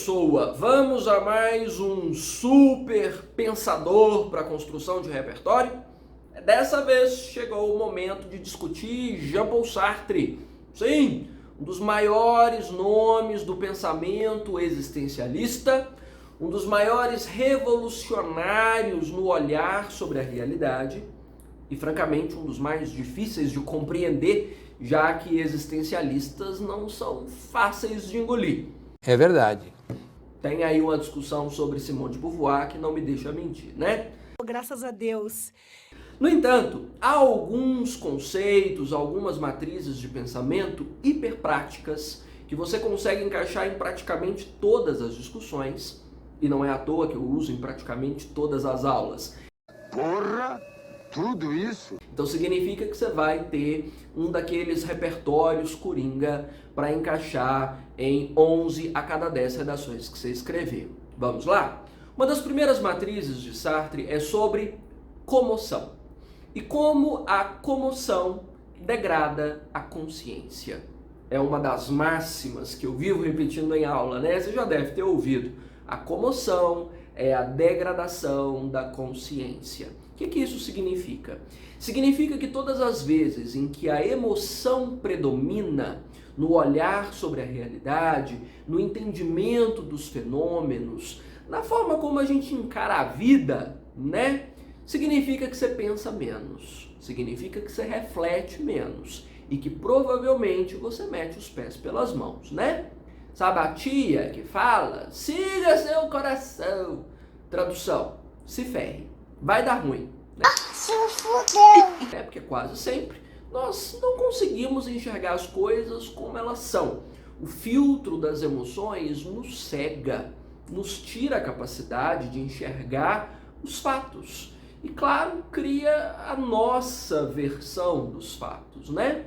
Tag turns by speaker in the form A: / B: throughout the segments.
A: pessoa, vamos a mais um super pensador para a construção de repertório? Dessa vez chegou o momento de discutir Jean-Paul Sartre. Sim, um dos maiores nomes do pensamento existencialista, um dos maiores revolucionários no olhar sobre a realidade e, francamente, um dos mais difíceis de compreender, já que existencialistas não são fáceis de engolir.
B: É verdade.
A: Tem aí uma discussão sobre Simone de Beauvoir que não me deixa mentir, né?
C: Graças a Deus.
A: No entanto, há alguns conceitos, algumas matrizes de pensamento hiperpráticas que você consegue encaixar em praticamente todas as discussões, e não é à toa que eu uso em praticamente todas as aulas.
D: Porra! Tudo isso?
A: Então significa que você vai ter um daqueles repertórios coringa para encaixar em 11 a cada 10 redações que você escrever. Vamos lá? Uma das primeiras matrizes de Sartre é sobre comoção. E como a comoção degrada a consciência. É uma das máximas que eu vivo repetindo em aula, né? Você já deve ter ouvido. A comoção é a degradação da consciência. O que isso significa? Significa que todas as vezes em que a emoção predomina no olhar sobre a realidade, no entendimento dos fenômenos, na forma como a gente encara a vida, né? Significa que você pensa menos, significa que você reflete menos e que provavelmente você mete os pés pelas mãos, né? Sabe a tia que fala, siga seu coração. Tradução, se ferre, vai dar ruim. Né?
E: Se fudeu.
A: É porque quase sempre nós não conseguimos enxergar as coisas como elas são. O filtro das emoções nos cega, nos tira a capacidade de enxergar os fatos. E claro, cria a nossa versão dos fatos, né?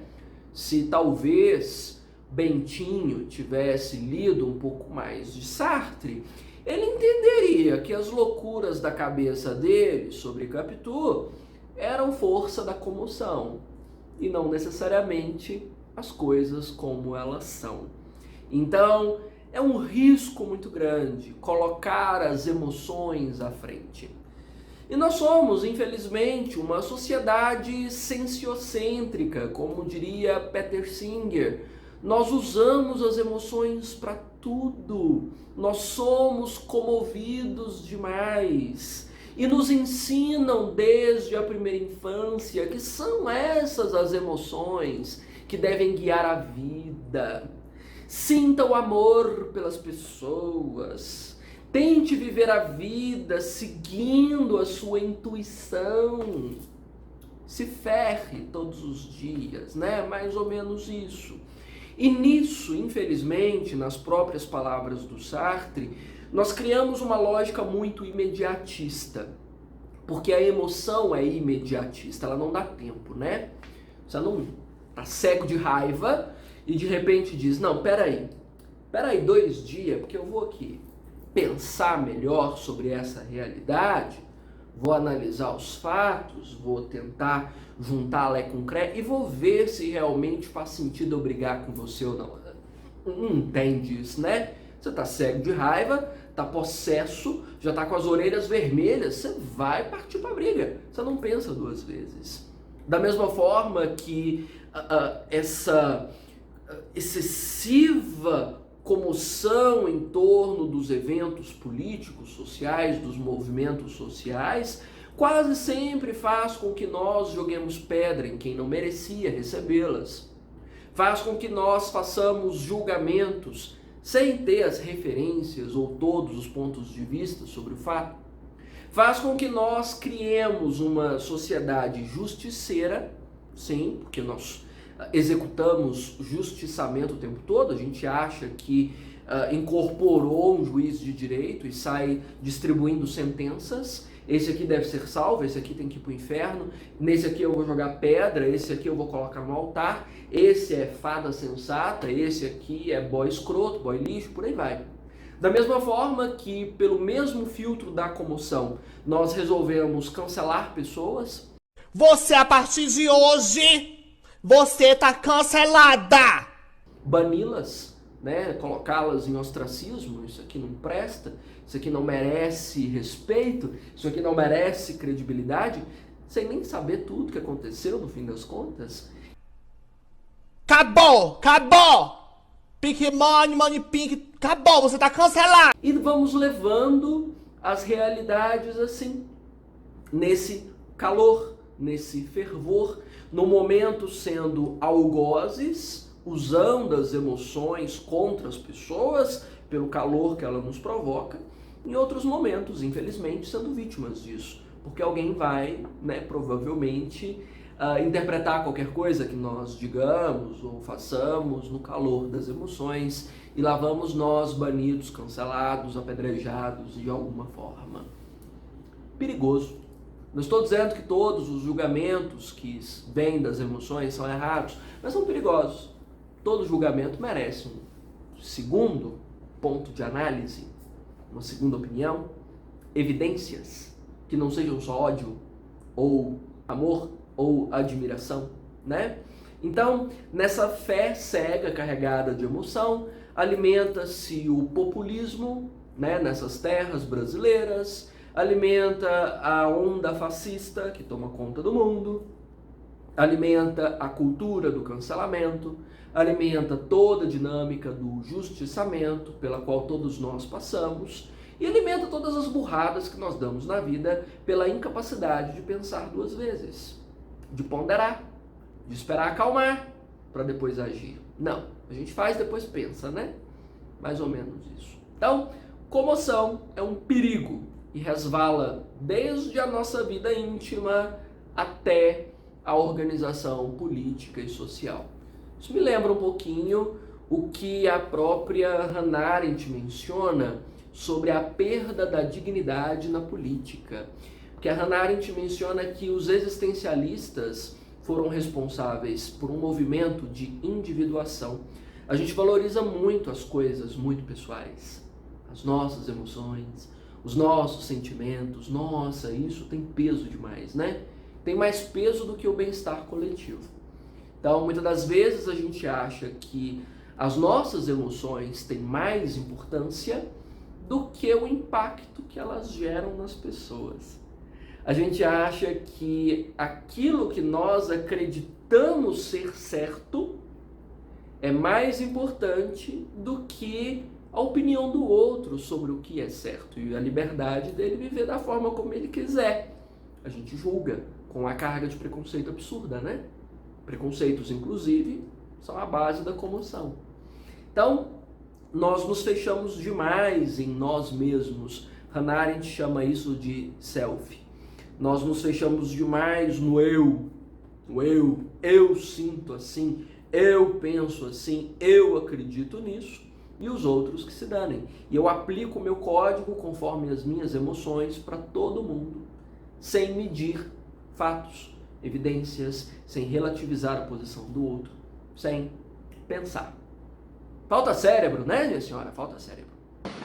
A: Se talvez Bentinho tivesse lido um pouco mais de Sartre, ele entenderia que as loucuras da cabeça dele sobre Capitu eram força da comoção e não necessariamente as coisas como elas são. Então, é um risco muito grande colocar as emoções à frente. E nós somos, infelizmente, uma sociedade sensiocêntrica, como diria Peter Singer. Nós usamos as emoções para tudo. Nós somos comovidos demais. E nos ensinam desde a primeira infância que são essas as emoções que devem guiar a vida. Sinta o amor pelas pessoas. Tente viver a vida seguindo a sua intuição. Se ferre todos os dias, né? Mais ou menos isso. E nisso, infelizmente, nas próprias palavras do Sartre, nós criamos uma lógica muito imediatista. Porque a emoção é imediatista, ela não dá tempo, né? Você não tá cego de raiva e de repente diz, não, peraí 2 dias, porque eu vou aqui pensar melhor sobre essa realidade, vou analisar os fatos, vou tentar juntar Lé com Cré e vou ver se realmente faz sentido eu brigar com você ou não. Não entende isso, né? Você tá cego de raiva, tá possesso, já tá com as orelhas vermelhas, você vai partir pra briga. Você não pensa 2 vezes. Da mesma forma que essa excessiva comoção em torno dos eventos políticos, sociais, dos movimentos sociais, quase sempre faz com que nós joguemos pedra em quem não merecia recebê-las. Faz com que nós façamos julgamentos sem ter as referências ou todos os pontos de vista sobre o fato. Faz com que nós criemos uma sociedade justiceira, sim, porque nós executamos justiçamento o tempo todo, a gente acha que incorporou um juiz de direito e sai distribuindo sentenças, esse aqui deve ser salvo, esse aqui tem que ir para o inferno, nesse aqui eu vou jogar pedra, esse aqui eu vou colocar no altar, esse é fada sensata, esse aqui é boy escroto, boy lixo, por aí vai. Da mesma forma que, pelo mesmo filtro da comoção, nós resolvemos cancelar pessoas.
F: Você, a partir de hoje, você tá cancelada!
A: Bani-las, né, colocá-las em ostracismo, isso aqui não presta, isso aqui não merece respeito, isso aqui não merece credibilidade, sem nem saber tudo que aconteceu no fim das contas.
F: Acabou! Acabou! Pink Money, Money Pink, acabou, você tá cancelado!
A: E vamos levando as realidades assim, nesse calor, nesse fervor, no momento sendo algozes, usando as emoções contra as pessoas, pelo calor que ela nos provoca, em outros momentos, infelizmente, sendo vítimas disso. Porque alguém vai, né, provavelmente, interpretar qualquer coisa que nós digamos ou façamos no calor das emoções e lá vamos nós banidos, cancelados, apedrejados de alguma forma. Perigoso. Não estou dizendo que todos os julgamentos que vêm das emoções são errados, mas são perigosos. Todo julgamento merece um segundo ponto de análise, uma segunda opinião, evidências que não sejam só ódio ou amor ou admiração, né? Então, nessa fé cega carregada de emoção, alimenta-se o populismo, né, nessas terras brasileiras, alimenta a onda fascista que toma conta do mundo, alimenta a cultura do cancelamento, alimenta toda a dinâmica do justiçamento pela qual todos nós passamos e alimenta todas as burradas que nós damos na vida pela incapacidade de pensar duas vezes, de ponderar, de esperar acalmar para depois agir. Não, a gente faz depois pensa, né? Mais ou menos isso. Então, comoção é um perigo e resvala desde a nossa vida íntima até a organização política e social. Isso me lembra um pouquinho o que a própria Hannah Arendt menciona sobre a perda da dignidade na política. Porque a Hannah Arendt menciona que os existencialistas foram responsáveis por um movimento de individuação. A gente valoriza muito as coisas muito pessoais, as nossas emoções, os nossos sentimentos. Nossa, isso tem peso demais, né? Tem mais peso do que o bem-estar coletivo. Então, muitas das vezes a gente acha que as nossas emoções têm mais importância do que o impacto que elas geram nas pessoas. A gente acha que aquilo que nós acreditamos ser certo é mais importante do que a opinião do outro sobre o que é certo e a liberdade dele viver da forma como ele quiser. A gente julga com a carga de preconceito absurda, né? Preconceitos, inclusive, são a base da comoção. Então, nós nos fechamos demais em nós mesmos. Hannah Arendt chama isso de self. Nós nos fechamos demais no eu. No eu sinto assim, eu penso assim, eu acredito nisso, e os outros que se danem. E eu aplico o meu código conforme as minhas emoções para todo mundo, sem medir fatos, evidências, sem relativizar a posição do outro, sem pensar. Falta cérebro, né, minha senhora? Falta cérebro.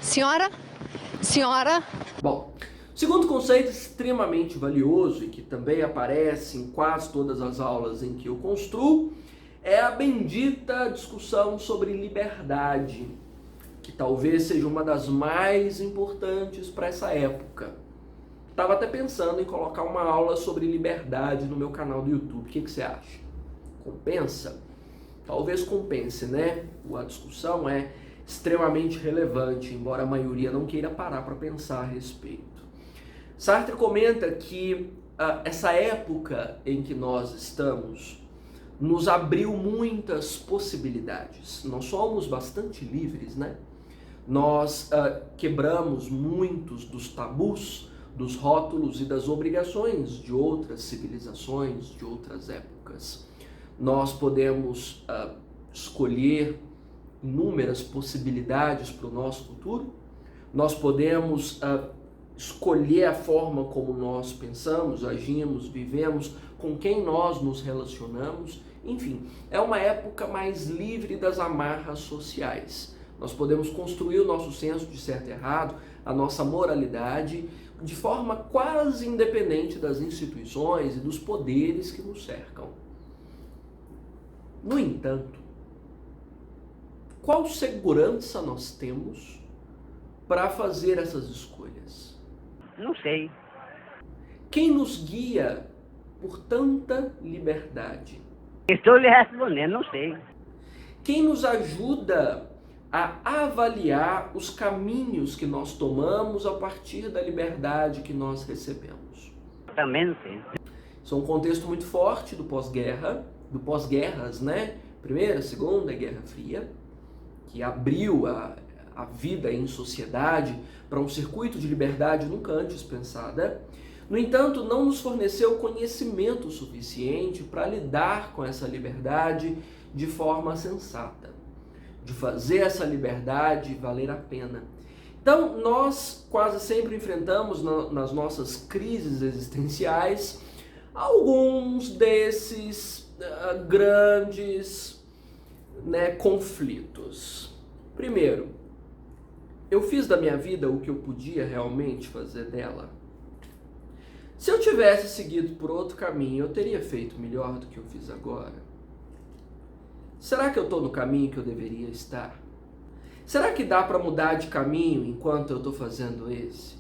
B: Senhora.
A: Bom, segundo conceito extremamente valioso e que também aparece em quase todas as aulas em que eu construo, é a bendita discussão sobre liberdade, que talvez seja uma das mais importantes para essa época. Estava até pensando em colocar uma aula sobre liberdade no meu canal do YouTube. O que você acha? Compensa? Talvez compense, né? A discussão é extremamente relevante, embora a maioria não queira parar para pensar a respeito. Sartre comenta que essa época em que nós estamos nos abriu muitas possibilidades. Nós somos bastante livres, né? Nós quebramos muitos dos tabus, dos rótulos e das obrigações de outras civilizações, de outras épocas. Nós podemos escolher inúmeras possibilidades para o nosso futuro. Nós podemos escolher a forma como nós pensamos, agimos, vivemos, com quem nós nos relacionamos. Enfim, é uma época mais livre das amarras sociais. Nós podemos construir o nosso senso de certo e errado, a nossa moralidade, de forma quase independente das instituições e dos poderes que nos cercam. No entanto, qual segurança nós temos para fazer essas escolhas?
B: Não sei.
A: Quem nos guia por tanta liberdade?
B: Estou lhe respondendo, não sei.
A: Quem nos ajuda a avaliar os caminhos que nós tomamos a partir da liberdade que nós recebemos?
B: Também não sei.
A: Isso é um contexto muito forte do pós-guerra, do pós-guerras, né? Primeira, Segunda Guerra Fria, que abriu a vida em sociedade para um circuito de liberdade nunca antes pensada. No entanto, não nos forneceu conhecimento suficiente para lidar com essa liberdade de forma sensata, de fazer essa liberdade valer a pena. Então, nós quase sempre enfrentamos nas nossas crises existenciais alguns desses grandes, conflitos. Primeiro, eu fiz da minha vida o que eu podia realmente fazer dela? Se eu tivesse seguido por outro caminho, eu teria feito melhor do que eu fiz agora? Será que eu estou no caminho que eu deveria estar? Será que dá para mudar de caminho enquanto eu estou fazendo esse?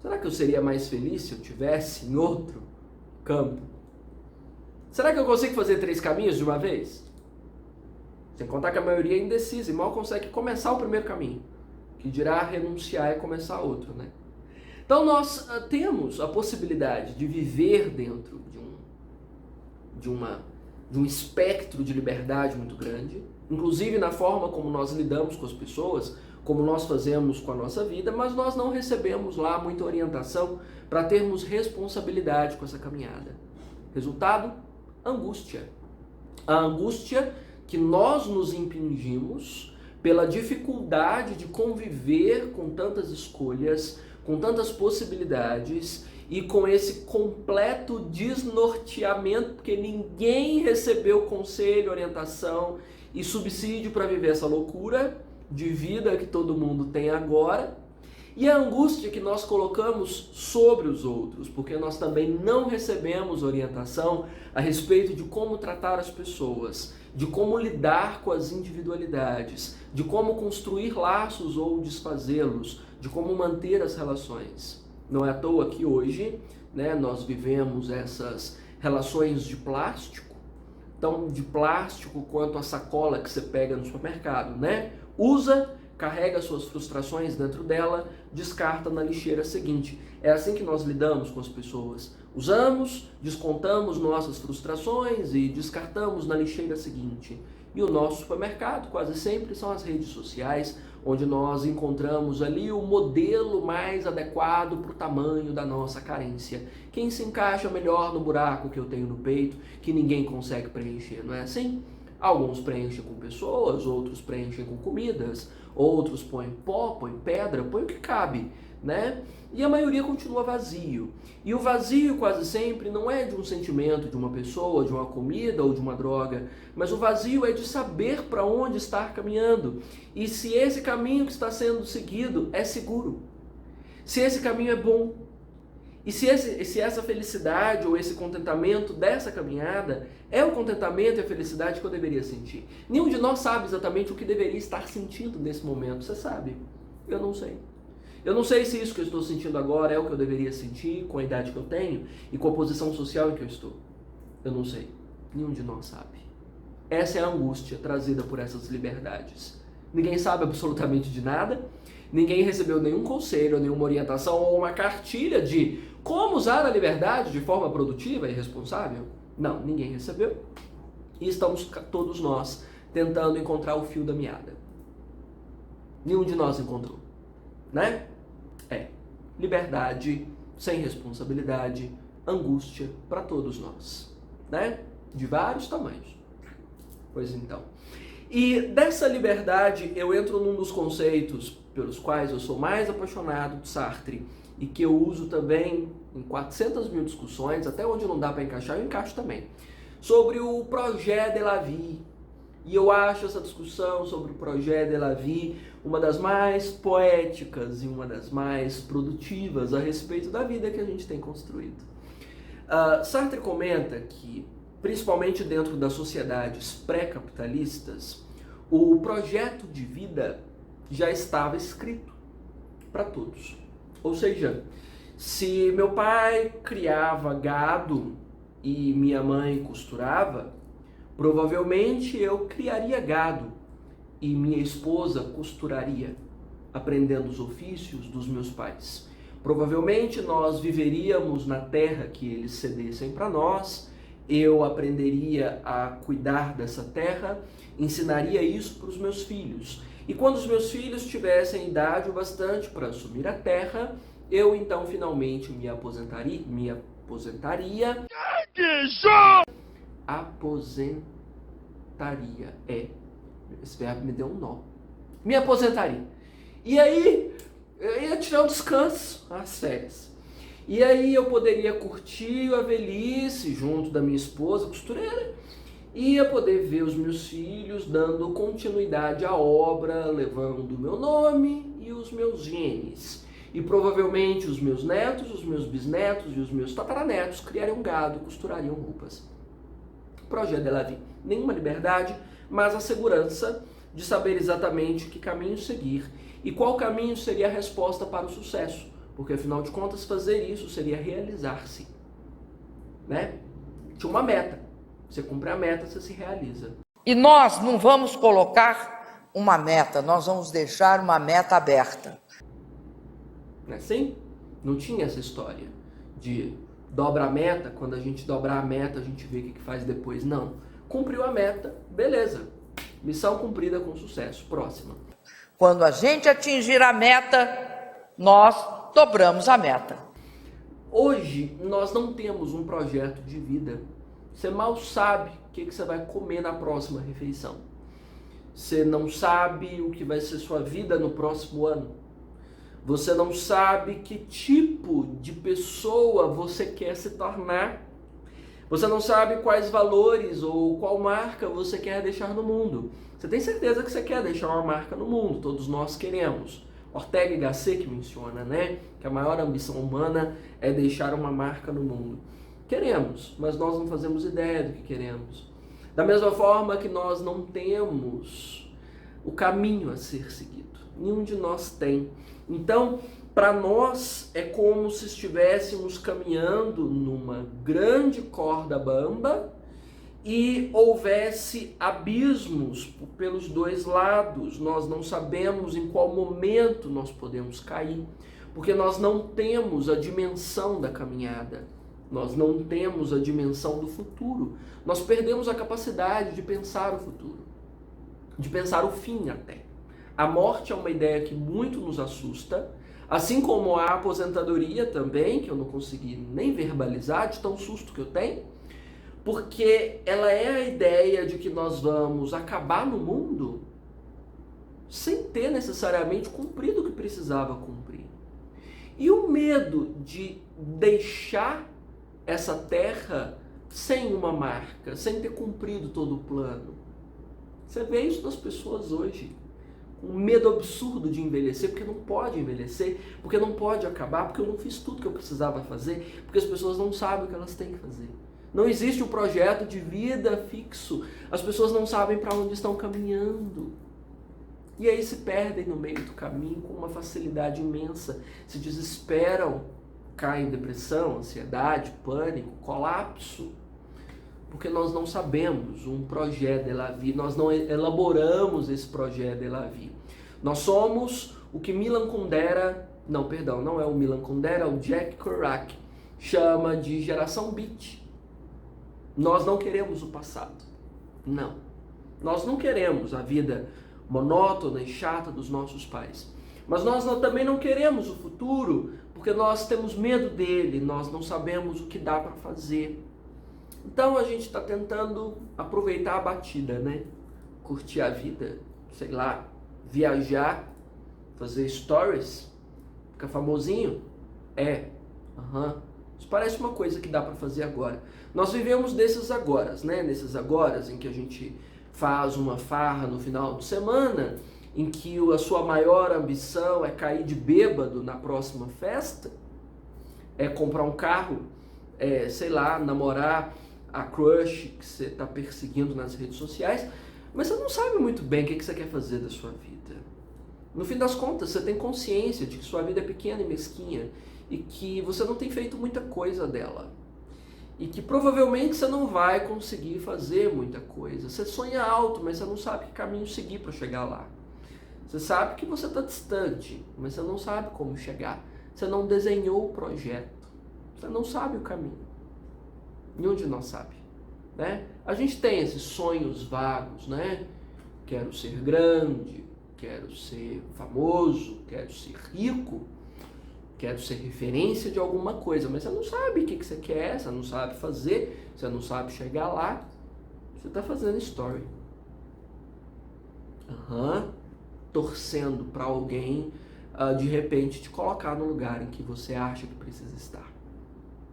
A: Será que eu seria mais feliz se eu tivesse em outro campo? Será que eu consigo fazer 3 caminhos de uma vez? Sem contar que a maioria é indecisa e mal consegue começar o primeiro caminho, que dirá renunciar e começar outro, né? Então nós temos a possibilidade de viver dentro de um espectro de liberdade muito grande, inclusive na forma como nós lidamos com as pessoas, como nós fazemos com a nossa vida, mas nós não recebemos lá muita orientação para termos responsabilidade com essa caminhada. Resultado? Angústia. A angústia que nós nos impingimos pela dificuldade de conviver com tantas escolhas, com tantas possibilidades e com esse completo desnorteamento, porque ninguém recebeu conselho, orientação e subsídio para viver essa loucura de vida que todo mundo tem agora, e a angústia que nós colocamos sobre os outros, porque nós também não recebemos orientação a respeito de como tratar as pessoas, de como lidar com as individualidades, de como construir laços ou desfazê-los, de como manter as relações. Não é à toa que hoje, nós vivemos essas relações de plástico, tão de plástico quanto a sacola que você pega no supermercado, Usa, carrega suas frustrações dentro dela, descarta na lixeira seguinte. É assim que nós lidamos com as pessoas. Usamos, descontamos nossas frustrações e descartamos na lixeira seguinte. E o nosso supermercado quase sempre são as redes sociais, onde nós encontramos ali o modelo mais adequado para o tamanho da nossa carência. Quem se encaixa melhor no buraco que eu tenho no peito, que ninguém consegue preencher, não é assim? Alguns preenchem com pessoas, outros preenchem com comidas, outros põem pó, põem pedra, põem o que cabe, E a maioria continua vazio. E o vazio quase sempre não é de um sentimento, de uma pessoa, de uma comida ou de uma droga, mas o vazio é de saber para onde estar caminhando e se esse caminho que está sendo seguido é seguro, se esse caminho é bom. E se essa felicidade ou esse contentamento dessa caminhada é o contentamento e a felicidade que eu deveria sentir. Nenhum de nós sabe exatamente o que deveria estar sentindo nesse momento. Você sabe? Eu não sei. Eu não sei se isso que eu estou sentindo agora é o que eu deveria sentir com a idade que eu tenho e com a posição social em que eu estou. Eu não sei. Nenhum de nós sabe. Essa é a angústia trazida por essas liberdades. Ninguém sabe absolutamente de nada. Ninguém recebeu nenhum conselho, nenhuma orientação ou uma cartilha de como usar a liberdade de forma produtiva e responsável. Não, ninguém recebeu. E estamos todos nós tentando encontrar o fio da meada. Nenhum de nós encontrou, liberdade sem responsabilidade, angústia para todos nós, De vários tamanhos. Pois então. E dessa liberdade eu entro num dos conceitos pelos quais eu sou mais apaixonado de Sartre e que eu uso também em 400 mil discussões, até onde não dá para encaixar, eu encaixo também, sobre o projet de la vie. E eu acho essa discussão sobre o projet de la vie uma das mais poéticas e uma das mais produtivas a respeito da vida que a gente tem construído. Sartre comenta que, principalmente dentro das sociedades pré-capitalistas, o projeto de vida já estava escrito para todos. Ou seja, se meu pai criava gado e minha mãe costurava, provavelmente eu criaria gado e minha esposa costuraria, aprendendo os ofícios dos meus pais. Provavelmente nós viveríamos na terra que eles cedessem para nós, eu aprenderia a cuidar dessa terra, ensinaria isso para os meus filhos. E quando os meus filhos tivessem idade o bastante para assumir a terra, eu então finalmente me aposentaria. Esse verbo me deu um nó. Me aposentaria. E aí, eu ia tirar um descanso, as férias. E aí eu poderia curtir a velhice junto da minha esposa costureira. Ia poder ver os meus filhos dando continuidade à obra, levando o meu nome e os meus genes. E provavelmente os meus netos, os meus bisnetos e os meus tataranetos criariam gado e costurariam roupas. Projet de la vie. Nenhuma liberdade, mas a segurança de saber exatamente que caminho seguir e qual caminho seria a resposta para o sucesso. Porque, afinal de contas, fazer isso seria realizar-se. Né? Tinha uma meta. Você cumpre a meta, você se realiza.
C: E nós não vamos colocar uma meta, nós vamos deixar uma meta aberta.
A: Não é assim? Não tinha essa história de dobra a meta, quando a gente dobrar a meta a gente vê o que faz depois. Não. Cumpriu a meta, beleza. Missão cumprida com sucesso. Próxima.
C: Quando a gente atingir a meta, nós dobramos a meta.
A: Hoje nós não temos um projeto de vida. Você mal sabe o que você vai comer na próxima refeição. Você não sabe o que vai ser sua vida no próximo ano. Você não sabe que tipo de pessoa você quer se tornar. Você não sabe quais valores ou qual marca você quer deixar no mundo. Você tem certeza que você quer deixar uma marca no mundo, todos nós queremos. Ortega y Gasset que menciona, né, que a maior ambição humana é deixar uma marca no mundo. Queremos, mas nós não fazemos ideia do que queremos. Da mesma forma que nós não temos o caminho a ser seguido. Nenhum de nós tem. Então, para nós é como se estivéssemos caminhando numa grande corda bamba e houvesse abismos pelos dois lados. Nós não sabemos em qual momento nós podemos cair, porque nós não temos a dimensão da caminhada. Nós não temos a dimensão do futuro. Nós perdemos a capacidade de pensar o futuro, de pensar o fim até. A morte é uma ideia que muito nos assusta, assim como a aposentadoria também, que eu não consegui nem verbalizar de tão susto que eu tenho, porque ela é a ideia de que nós vamos acabar no mundo sem ter necessariamente cumprido o que precisava cumprir. E o medo de deixar essa terra sem uma marca, sem ter cumprido todo o plano. Você vê isso nas pessoas hoje. Um medo absurdo de envelhecer, porque não pode envelhecer, porque não pode acabar, porque eu não fiz tudo que eu precisava fazer, porque as pessoas não sabem o que elas têm que fazer. Não existe um projeto de vida fixo, as pessoas não sabem para onde estão caminhando. E aí se perdem no meio do caminho com uma facilidade imensa, se desesperam, caem em depressão, ansiedade, pânico, colapso, porque nós não sabemos um projeto de la vie, nós não elaboramos esse projeto de la vie. Nós somos o que Milan Kundera, não é o Milan Kundera, é o Jack Kerouac chama de geração beat. Nós não queremos o passado, não. Nós não queremos a vida monótona e chata dos nossos pais. Mas nós também não queremos o futuro, porque nós temos medo dele, nós não sabemos o que dá para fazer. Então a gente está tentando aproveitar a batida, né? Curtir a vida, sei lá, viajar, fazer stories, ficar famosinho. Isso parece uma coisa que dá para fazer agora. Nós vivemos desses agoras, né? Nesses agoras em que a gente faz uma farra no final de semana, em que a sua maior ambição é cair de bêbado na próxima festa, é comprar um carro, sei lá, namorar a crush que você está perseguindo nas redes sociais, mas você não sabe muito bem o que você quer fazer da sua vida. No fim das contas, você tem consciência de que sua vida é pequena e mesquinha e que você não tem feito muita coisa dela. E que provavelmente você não vai conseguir fazer muita coisa. Você sonha alto, mas você não sabe que caminho seguir para chegar lá. Você sabe que você está distante, mas você não sabe como chegar. Você não desenhou o projeto. Você não sabe o caminho. Nenhum de nós sabe, né? A gente tem esses sonhos vagos, né? Quero ser grande, quero ser famoso, quero ser rico, quero ser referência de alguma coisa, mas você não sabe o que você quer, você não sabe fazer, você não sabe chegar lá. Você está fazendo story. Torcendo para alguém de repente te colocar no lugar em que você acha que precisa estar.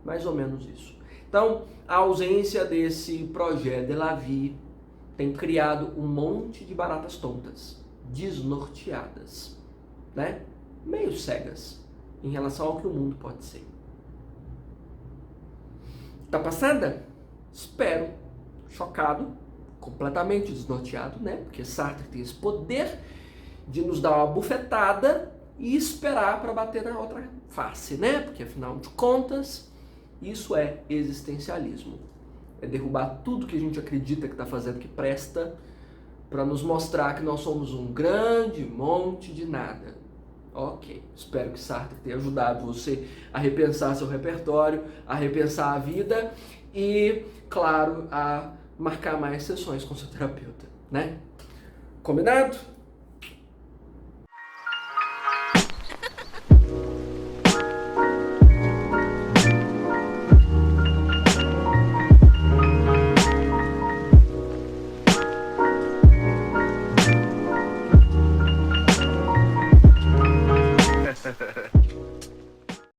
A: Mais ou menos isso. Então, a ausência desse projeto de la vie tem criado um monte de baratas tontas, desnorteadas, né? Meio cegas em relação ao que o mundo pode ser. Tá passada? Espero. Chocado, completamente desnorteado, né? Porque Sartre tem esse poder de nos dar uma bufetada e esperar para bater na outra face, né? Porque afinal de contas, isso é existencialismo. É derrubar tudo que a gente acredita que está fazendo que presta para nos mostrar que nós somos um grande monte de nada. Ok, espero que Sartre tenha ajudado você a repensar seu repertório, a repensar a vida e, claro, a marcar mais sessões com seu terapeuta, né? Combinado?